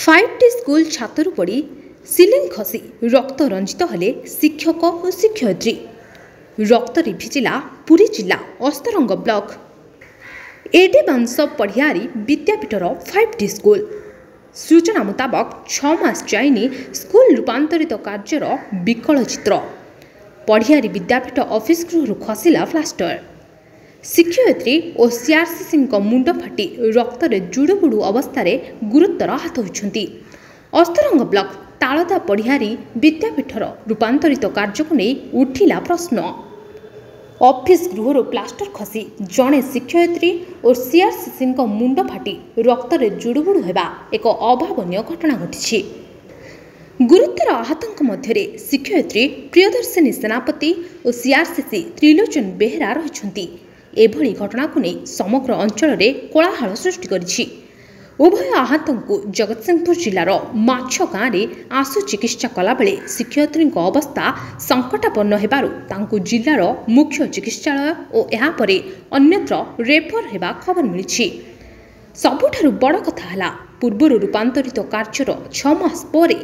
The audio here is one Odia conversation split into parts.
5ଟି ସ୍କୁଲ ଛାତରୁ ପଡ଼ି ସିଲିଂ ଖସି ରକ୍ତ ରଞ୍ଜିତ ହେଲେ ଶିକ୍ଷକ ଓ ଶିକ୍ଷୟିତ୍ରୀ। ରକ୍ତରେ ଭିଜିଲା ପୁରୀ ଜିଲ୍ଲା ଅସ୍ତରଙ୍ଗ ବ୍ଲକ ଏଡେବାଂଶ ପଢ଼ିଆରୀ ବିଦ୍ୟାପୀଠର 5ଟି ସ୍କୁଲ। ସୂଚନା ମୁତାବକ 6 ମାସ ଯାଇନି ସ୍କୁଲ ରୂପାନ୍ତରିତ କାର୍ଯ୍ୟର ବିକଳ ଚିତ୍ର। ପଢ଼ିଆରୀ ବିଦ୍ୟାପୀଠ ଅଫିସ ଗୃହରୁ ଖସିଲା ପ୍ଲାଷ୍ଟର। ଶିକ୍ଷୟିତ୍ରୀ ଓ ସିଆରସିସିଙ୍କ ମୁଣ୍ଡ ଫାଟି ରକ୍ତରେ ଜୁଡ଼ୁବୁଡ଼ୁ ଅବସ୍ଥାରେ ଗୁରୁତର ଆହତ ହୋଇଛନ୍ତି। ଅସ୍ତରଙ୍ଗ ବ୍ଲକ ତାଳଦା ପଢ଼ିଆରୀ ବିଦ୍ୟାପୀଠର ରୂପାନ୍ତରିତ କାର୍ଯ୍ୟକୁ ନେଇ ଉଠିଲା ପ୍ରଶ୍ନ। ଅଫିସ ଗୃହରୁ ପ୍ଲାଷ୍ଟର ଖସି ଜଣେ ଶିକ୍ଷୟିତ୍ରୀ ଓ ସିଆରସିସିଙ୍କ ମୁଣ୍ଡ ଫାଟି ରକ୍ତରେ ଜୁଡ଼ୁବୁଡ଼ୁ ହେବା ଏକ ଅଭାବନୀୟ ଘଟଣା ଘଟିଛି। ଗୁରୁତର ଆହତଙ୍କ ମଧ୍ୟରେ ଶିକ୍ଷୟିତ୍ରୀ ପ୍ରିୟଦର୍ଶିନୀ ସେନାପତି ଓ ସିଆରସିସି ତ୍ରିଲୋଚନ ବେହେରା ରହିଛନ୍ତି। ଏଭଳି ଘଟଣାକୁ ନେଇ ସମଗ୍ର ଅଞ୍ଚଳରେ କୋଳାହଳ ସୃଷ୍ଟି କରିଛି। ଉଭୟ ଆହତଙ୍କୁ ଜଗତସିଂହପୁର ଜିଲ୍ଲାର ମାଛ ଗାଁରେ ଆଶୁ ଚିକିତ୍ସା କଲାବେଳେ ଶିକ୍ଷୟିତ୍ରୀଙ୍କ ଅବସ୍ଥା ସଙ୍କଟାପନ୍ନ ହେବାରୁ ତାଙ୍କୁ ଜିଲ୍ଲାର ମୁଖ୍ୟ ଚିକିତ୍ସାଳୟ ଓ ଏହାପରେ ଅନ୍ୟତ୍ର ରେଫର ହେବା ଖବର ମିଳିଛି। ସବୁଠାରୁ ବଡ଼ କଥା ହେଲା, ପୂର୍ବରୁ ରୂପାନ୍ତରିତ କାର୍ଯ୍ୟର 6 ମାସ ପରେ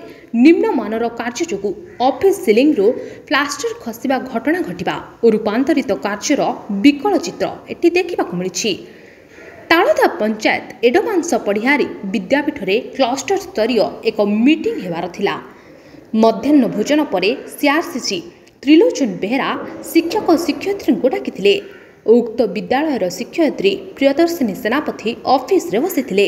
ନିମ୍ନମାନର କାର୍ଯ୍ୟ ଯୋଗୁଁ ଅଫିସ ସିଲିଂରୁ ପ୍ଲାଷ୍ଟର ଖସିବା ଘଟଣା ଘଟିବା ଓ ରୂପାନ୍ତରିତ କାର୍ଯ୍ୟର ବିକଳ ଚିତ୍ର ଏଠି ଦେଖିବାକୁ ମିଳିଛି। ତାଳଦା ପଞ୍ଚାୟତ ଏଡବାଂଶ ପଢ଼ିଆରୀ ବିଦ୍ୟାପୀଠରେ କ୍ଲଷ୍ଟର ସ୍ତରୀୟ ଏକ ମିଟିଂ ହେବାର ଥିଲା। ମଧ୍ୟାହ୍ନ ଭୋଜନ ପରେ ସିଆରସିସି ତ୍ରିଲୋଚନ ବେହେରା ଶିକ୍ଷକ ଓ ଶିକ୍ଷୟିତ୍ରୀଙ୍କୁ ଡାକିଥିଲେ। ଉକ୍ତ ବିଦ୍ୟାଳୟର ଶିକ୍ଷୟିତ୍ରୀ ପ୍ରିୟଦର୍ଶିନୀ ସେନାପତି ଅଫିସରେ ବସିଥିଲେ।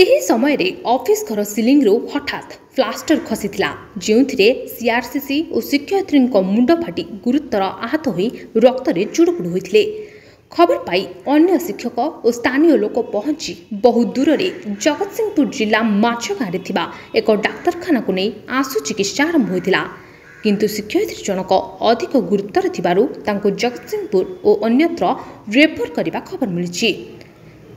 ଏହି ସମୟରେ ଅଫିସ ଘର ସିଲିଂରୁ ହଠାତ୍ ପ୍ଲାଷ୍ଟର ଖସିଥିଲା, ଯେଉଁଥିରେ ସିଆରସିସି ଓ ଶିକ୍ଷୟିତ୍ରୀଙ୍କ ମୁଣ୍ଡ ଫାଟି ଗୁରୁତର ଆହତ ହୋଇ ରକ୍ତରେ ଜୁଡ଼ୁବୁଡ଼ୁ ହୋଇଥିଲେ। ଖବର ପାଇ ଅନ୍ୟ ଶିକ୍ଷକ ଓ ସ୍ଥାନୀୟ ଲୋକ ପହଞ୍ଚି ବହୁ ଦୂରରେ ଜଗତସିଂହପୁର ଜିଲ୍ଲା ମାଛଗାଁରେ ଥିବା ଏକ ଡାକ୍ତରଖାନାକୁ ନେଇ ଆଶୁ ଚିକିତ୍ସା ଆରମ୍ଭ ହୋଇଥିଲା। କିନ୍ତୁ ଶିକ୍ଷୟିତ୍ରୀ ଜଣକ ଅଧିକ ଗୁରୁତର ଥିବାରୁ ତାଙ୍କୁ ଜଗତସିଂହପୁର ଓ ଅନ୍ୟତ୍ର ରେଫର କରିବା ଖବର ମିଳିଛି।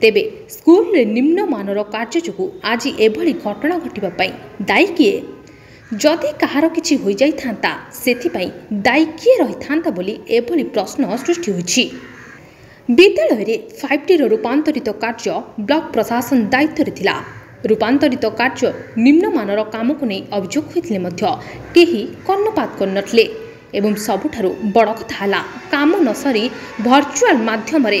ତେବେ ସ୍କୁଲରେ ନିମ୍ନମାନର କାର୍ଯ୍ୟ ଯୋଗୁଁ ଆଜି ଏଭଳି ଘଟଣା ଘଟିବା ପାଇଁ ଦାୟୀ କିଏ? ଯଦି କାହାର କିଛି ହୋଇଯାଇଥାନ୍ତା, ସେଥିପାଇଁ ଦାୟୀ କିଏ ରହିଥାନ୍ତା ବୋଲି ଏଭଳି ପ୍ରଶ୍ନ ସୃଷ୍ଟି ହୋଇଛି। ବିଦ୍ୟାଳୟରେ 5ଟିର ରୂପାନ୍ତରିତ କାର୍ଯ୍ୟ ବ୍ଲକ ପ୍ରଶାସନ ଦାୟିତ୍ୱରେ ଥିଲା। ରୂପାନ୍ତରିତ କାର୍ଯ୍ୟ ନିମ୍ନମାନର କାମକୁ ନେଇ ଅଭିଯୋଗ ହୋଇଥିଲେ ମଧ୍ୟ କେହି କର୍ଣ୍ଣପାତ କରିନଥିଲେ। ଏବଂ ସବୁଠାରୁ ବଡ଼ କଥା ହେଲା, କାମ ନ ସରି ଭର୍ଚୁଆଲ ମାଧ୍ୟମରେ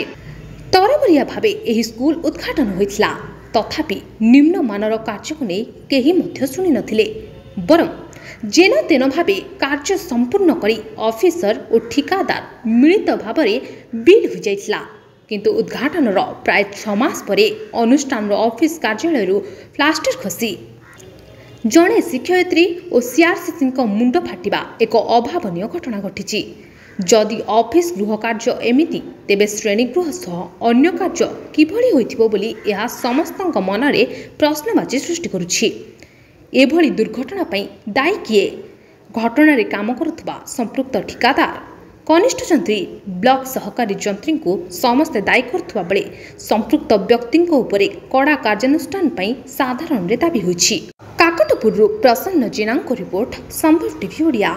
ତରବରିଆ ଭାବେ ଏହି ସ୍କୁଲ ଉଦ୍ଘାଟନ ହୋଇଥିଲା। ତଥାପି ନିମ୍ନମାନର କାର୍ଯ୍ୟକୁ ନେଇ କେହି ମଧ୍ୟ ଶୁଣିନଥିଲେ। ବରଂ ଯେନ ତେନ ଭାବେ କାର୍ଯ୍ୟ ସମ୍ପୂର୍ଣ୍ଣ କରି ଅଫିସର ଓ ଠିକାଦାର ମିଳିତ ଭାବରେ ବିଲ୍ ହୋଇଯାଇଥିଲା। କିନ୍ତୁ ଉଦ୍ଘାଟନର ପ୍ରାୟ 6 ମାସ ପରେ ଅନୁଷ୍ଠାନର ଅଫିସ କାର୍ଯ୍ୟାଳୟରୁ ପ୍ଲାଷ୍ଟର ଖସି ଜଣେ ଶିକ୍ଷୟିତ୍ରୀ ଓ ସିଆରସିସିଙ୍କ ମୁଣ୍ଡ ଫାଟିବା ଏକ ଅଭାବନୀୟ ଘଟଣା ଘଟିଛି। ଯଦି ଅଫିସ ଗୃହ କାର୍ଯ୍ୟ ଏମିତି, ତେବେ ଶ୍ରେଣୀଗୃହ ସହ ଅନ୍ୟ କାର୍ଯ୍ୟ କିଭଳି ହୋଇଥିବ ବୋଲି ଏହା ସମସ୍ତଙ୍କ ମନରେ ପ୍ରଶ୍ନବାଚୀ ସୃଷ୍ଟି କରୁଛି। ଏଭଳି ଦୁର୍ଘଟଣା ପାଇଁ ଦାୟୀ କିଏ? ଘଟଣାରେ କାମ କରୁଥିବା ସମ୍ପୃକ୍ତ ଠିକାଦାର, କନିଷ୍ଠ ଯନ୍ତ୍ରୀ, ବ୍ଲକ ସହକାରୀ ଯନ୍ତ୍ରୀଙ୍କୁ ସମସ୍ତେ ଦାୟୀ କରୁଥିବା ବେଳେ ସମ୍ପୃକ୍ତ ବ୍ୟକ୍ତିଙ୍କ ଉପରେ କଡ଼ା କାର୍ଯ୍ୟାନୁଷ୍ଠାନ ପାଇଁ ସାଧାରଣରେ ଦାବି ହୋଇଛି। କାକଟପୁରରୁ ପ୍ରସନ୍ନ ଜେନାଙ୍କ ରିପୋର୍ଟ, ସମ୍ବଲ ଟିଭି ଓଡ଼ିଆ।